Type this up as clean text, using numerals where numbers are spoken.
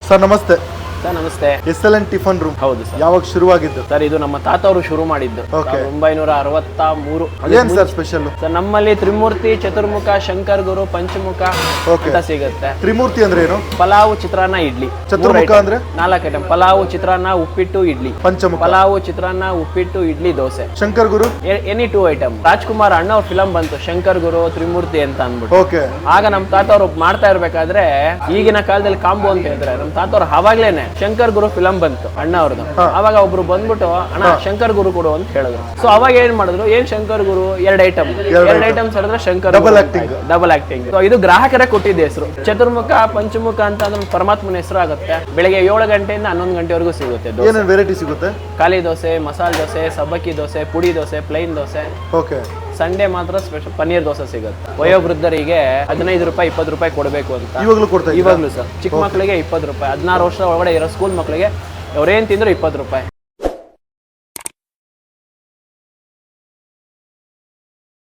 Sir ನಮಸ್ತೆ. Sir ನಮಸ್ತೆ. SLN tiffin room ಹೌದು ಸರ್. ಯಾವಾಗ ಶುರುವಾಗಿದ್ದು? ಸರ್ ಇದು ನಮ್ಮ ತಾತ ಅವರು ಶುರು ಮಾಡಿದ್ದು 1963. ಏನ್ ಸರ್ ಸ್ಪೆಷಲ್? ಸರ್ ನಮ್ಮಲ್ಲಿ ತ್ರಿಮೂರ್ತಿ, ಚತುರ್ಮುಖ, ಶಂಕರ್ ಗುರು, ಪಂಚಮುಖ ಅಂತ ಸಿಗುತ್ತೆ. ತ್ರಿಮೂರ್ತಿ ಅಂದ್ರೆ ಏನು? ಪಲಾವು, ಚಿತ್ರಾನ್ನ, ಇಡ್ಲಿ. ಚತುರ್ಮುಖ ಅಂದ್ರೆ 4 ಐಟಮ್: ಪಲಾವು, ಚಿತ್ರಾನ್ನ, ಉಪ್ಪಿಟ್ಟು, ಇಡ್ಲಿ. ಪಂಚಮುಖ ಪಲಾವು, ಚಿತ್ರಾನ್ನ, ಉಪ್ಪಿಟ್ಟು, ಇಡ್ಲಿ, ದೋಸೆ. ಶಂಕರ್ ಗುರು ಎನಿ 2 ಐಟಮ್. ರಾಜ್ಕುಮಾರ್ ಅಣ್ಣ ಅವ್ರ ಫಿಲಂ ಬಂತು ಶಂಕರ್ ಗುರು ತ್ರಿಮೂರ್ತಿ ಅಂತ ಅಂದ್ಬಿಟ್ಟು. ಓಕೆ. ಆಗ ನಮ್ ತಾತ ಅವ್ರು ಮಾಡ್ತಾ ಇರ್ಬೇಕಾದ್ರೆ ಈಗಿನ ಕಾಲದಲ್ಲಿ ಕಾಂಬೋ ಅಂತ ಹೇಳಿದ್ರೆ ನಮ್ ತಾತ ಅವ್ರು ಅವಾಗ್ಲೇನೆ ಶಂಕರ್ ಗುರು ಫಿಲಂ ಬಂತು ಅಣ್ಣ ಅವ್ರದ್ದು. ಅವಾಗ ಒಬ್ರು ಬಂದ್ಬಿಟ್ಟು ಅಣ್ಣ ಶಂಕರ್ ಗುರು ಕೊಡು ಅಂತ ಹೇಳಿದ್ರು. ಸೊ ಅವಾಗ ಏನ್ ಮಾಡಿದ್ರು, ಏನ್ ಶಂಕರ್ ಗುರು 2 ಐಟಮ್ ಹೇಳಿದ್ರೆ ಶಂಕರ್ ಡಬಲ್ ಆಕ್ಟಿಂಗ್. ಸೊ ಇದು ಗ್ರಾಹಕರೇ ಕೊಟ್ಟಿದ್ದ ಹೆಸರು. ಚತುರ್ಮುಖ, ಪಂಚಮುಖ ಅಂತ ಅಂದ್ರೆ ಪರಮಾತ್ಮನ ಹೆಸರು ಆಗುತ್ತೆ. ಬೆಳಿಗ್ಗೆ 7 ಗಂಟೆಯಿಂದ 11 ಗಂಟೆವರೆಗೂ ಸಿಗುತ್ತೆ. ಏನೇನು ವೆರೈಟಿ ಸಿಗುತ್ತೆ? ಖಾಲಿ ದೋಸೆ, ಮಸಾಲೆ ದೋಸೆ, ಸಬ್ಬಕ್ಕಿ ದೋಸೆ, ಪುಡಿ dosa, plain dosa. Okay. Sunday ಮಾತ್ರ ಸ್ಪೆಷಲ್ ಪನ್ನೀರ್ ದೋಸೆ ಸಿಗುತ್ತೆ. ವಯೋವೃದ್ಧರಿಗೆ 15 ರೂಪಾಯಿ 20 ರೂಪಾಯಿ ಕೊಡಬೇಕು ಅಂತ ಇವಾಗಲೂ ಕೊಡ್ತಾ ಇವಾಗ್ಲೂ ಸರ್. ಚಿಕ್ಕ ಮಕ್ಕಳಿಗೆ 20 ರೂಪಾಯಿ, 16 ವರ್ಷ ಒಳಗಡೆ ಇರೋ ಸ್ಕೂಲ್ ಮಕ್ಕಳಿಗೆ ಅವ್ರೇನ್ ತಿಂದ್ರು 20 ರೂಪಾಯಿ.